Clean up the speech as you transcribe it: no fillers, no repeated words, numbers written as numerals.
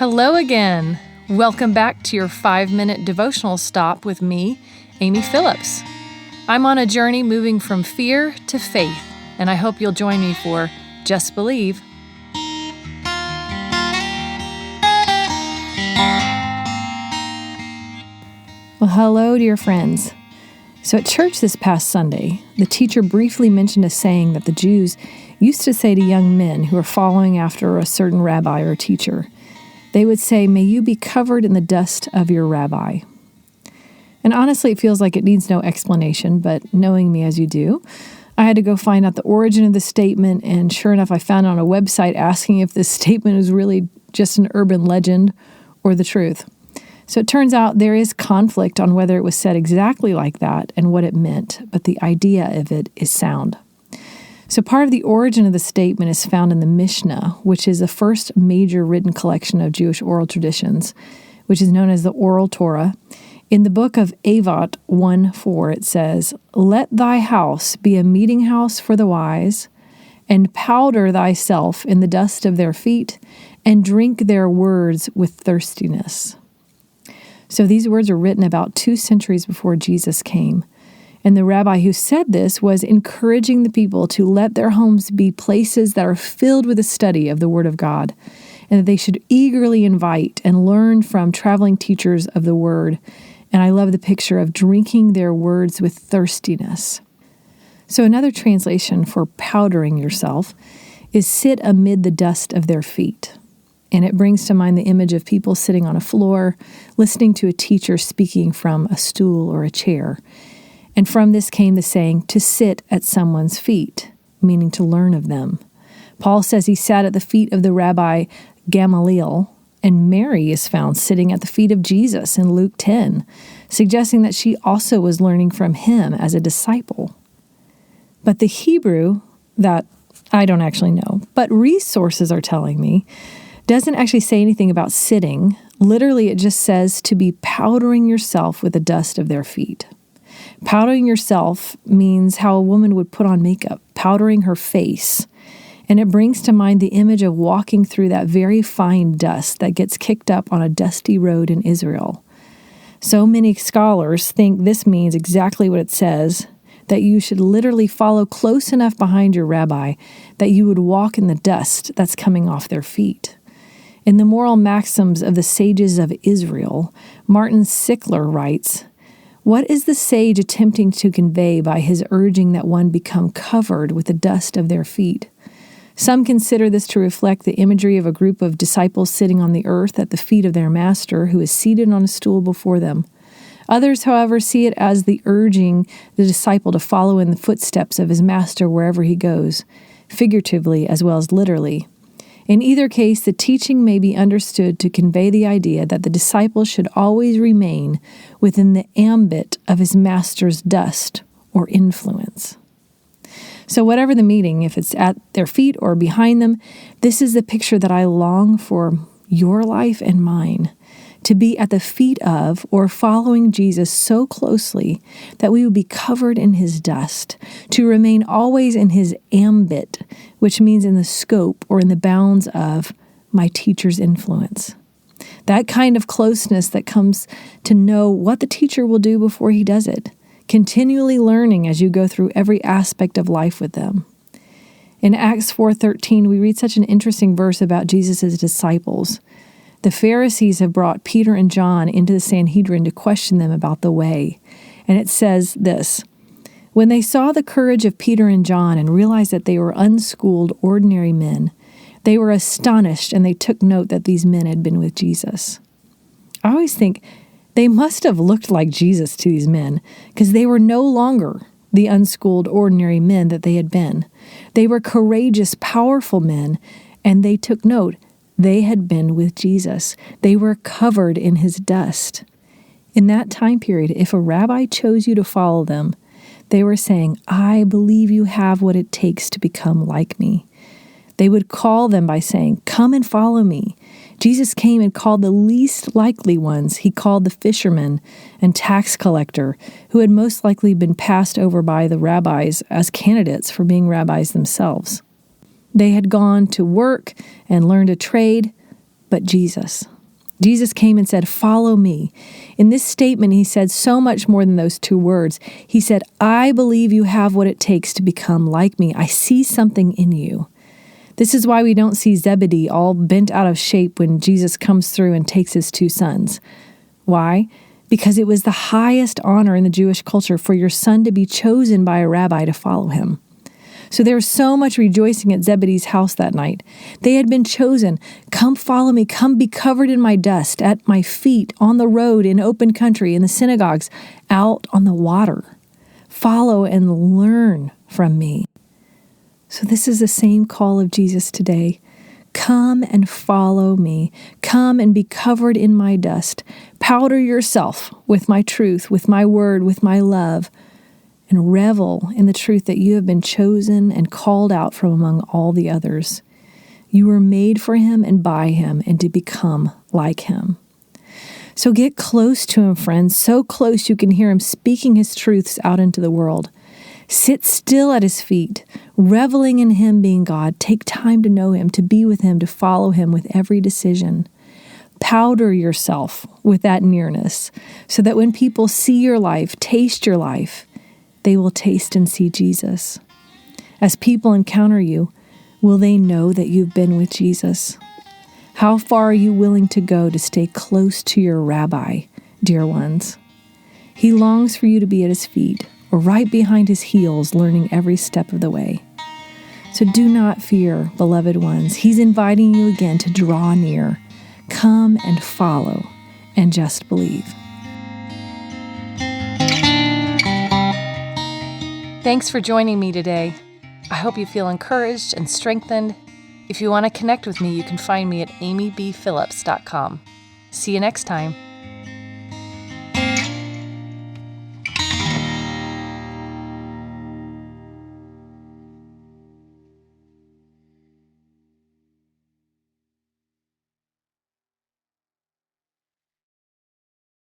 Hello again. Welcome back to your 5-minute devotional stop with me, Amy Phillips. I'm on a journey moving from fear to faith, and I hope you'll join me for Just Believe. Well, hello, dear friends. So at church this past Sunday, the teacher briefly mentioned a saying that the Jews used to say to young men who are following after a certain rabbi or teacher. They would say, "May you be covered in the dust of your rabbi." And honestly, it feels like it needs no explanation, but knowing me as you do, I had to go find out the origin of the statement, and sure enough, I found it on a website asking if this statement is really just an urban legend or the truth. So it turns out there is conflict on whether it was said exactly like that and what it meant, but the idea of it is sound. So part of the origin of the statement is found in the Mishnah, which is the first major written collection of Jewish oral traditions, which is known as the Oral Torah. In the book of Avot 1:4, it says, "Let thy house be a meeting house for the wise, and powder thyself in the dust of their feet, and drink their words with thirstiness." So these words are written about 2 centuries before Jesus came. And the rabbi who said this was encouraging the people to let their homes be places that are filled with the study of the Word of God, and that they should eagerly invite and learn from traveling teachers of the Word. And I love the picture of drinking their words with thirstiness. So another translation for powdering yourself is sit amid the dust of their feet. And it brings to mind the image of people sitting on a floor, listening to a teacher speaking from a stool or a chair. And from this came the saying, to sit at someone's feet, meaning to learn of them. Paul says he sat at the feet of the rabbi Gamaliel, and Mary is found sitting at the feet of Jesus in Luke 10, suggesting that she also was learning from him as a disciple. But the Hebrew, that I don't actually know, but resources are telling me, doesn't actually say anything about sitting. Literally, it just says to be powdering yourself with the dust of their feet. Powdering yourself means how a woman would put on makeup, powdering her face. And it brings to mind the image of walking through that very fine dust that gets kicked up on a dusty road in Israel. So many scholars think this means exactly what it says, that you should literally follow close enough behind your rabbi that you would walk in the dust that's coming off their feet. In the Moral Maxims of the Sages of Israel, Martin Sickler writes, "What is the sage attempting to convey by his urging that one become covered with the dust of their feet? Some consider this to reflect the imagery of a group of disciples sitting on the earth at the feet of their master, who is seated on a stool before them. Others, however, see it as the urging the disciple to follow in the footsteps of his master wherever he goes, figuratively as well as literally. In either case, the teaching may be understood to convey the idea that the disciple should always remain within the ambit of his master's dust or influence." So whatever the meaning, if it's at their feet or behind them, this is the picture that I long for your life and mine, to be at the feet of or following Jesus so closely that we would be covered in his dust, to remain always in his ambit, which means in the scope or in the bounds of my teacher's influence. That kind of closeness that comes to know what the teacher will do before he does it, continually learning as you go through every aspect of life with them. In Acts 4:13, we read such an interesting verse about Jesus' disciples. The Pharisees have brought Peter and John into the Sanhedrin to question them about the way. And it says this, "When they saw the courage of Peter and John and realized that they were unschooled, ordinary men, they were astonished, and they took note that these men had been with Jesus." I always think they must have looked like Jesus to these men, because they were no longer the unschooled, ordinary men that they had been. They were courageous, powerful men, and they took note. They had been with Jesus. They were covered in his dust. In that time period, if a rabbi chose you to follow them, they were saying, "I believe you have what it takes to become like me." They would call them by saying, "Come and follow me." Jesus came and called the least likely ones. He called the fisherman and tax collector, who had most likely been passed over by the rabbis as candidates for being rabbis themselves. They had gone to work and learned a trade, but Jesus. Jesus came and said, "Follow me." In this statement, he said so much more than those two words. He said, "I believe you have what it takes to become like me. I see something in you." This is why we don't see Zebedee all bent out of shape when Jesus comes through and takes his two sons. Why? Because it was the highest honor in the Jewish culture for your son to be chosen by a rabbi to follow him. So there was so much rejoicing at Zebedee's house that night. They had been chosen. Come follow me. Come be covered in my dust, at my feet, on the road, in open country, in the synagogues, out on the water. Follow and learn from me. So this is the same call of Jesus today. Come and follow me. Come and be covered in my dust. Powder yourself with my truth, with my word, with my love, and revel in the truth that you have been chosen and called out from among all the others. You were made for him and by him and to become like him. So get close to him, friends, so close you can hear him speaking his truths out into the world. Sit still at his feet, reveling in him being God. Take time to know him, to be with him, to follow him with every decision. Powder yourself with that nearness so that when people see your life, taste your life, they will taste and see Jesus. As people encounter you, will they know that you've been with Jesus? How far are you willing to go to stay close to your rabbi, dear ones? He longs for you to be at his feet, or right behind his heels, learning every step of the way. So do not fear, beloved ones. He's inviting you again to draw near. Come and follow, and just believe. Thanks for joining me today. I hope you feel encouraged and strengthened. If you want to connect with me, you can find me at amybphillips.com. See you next time.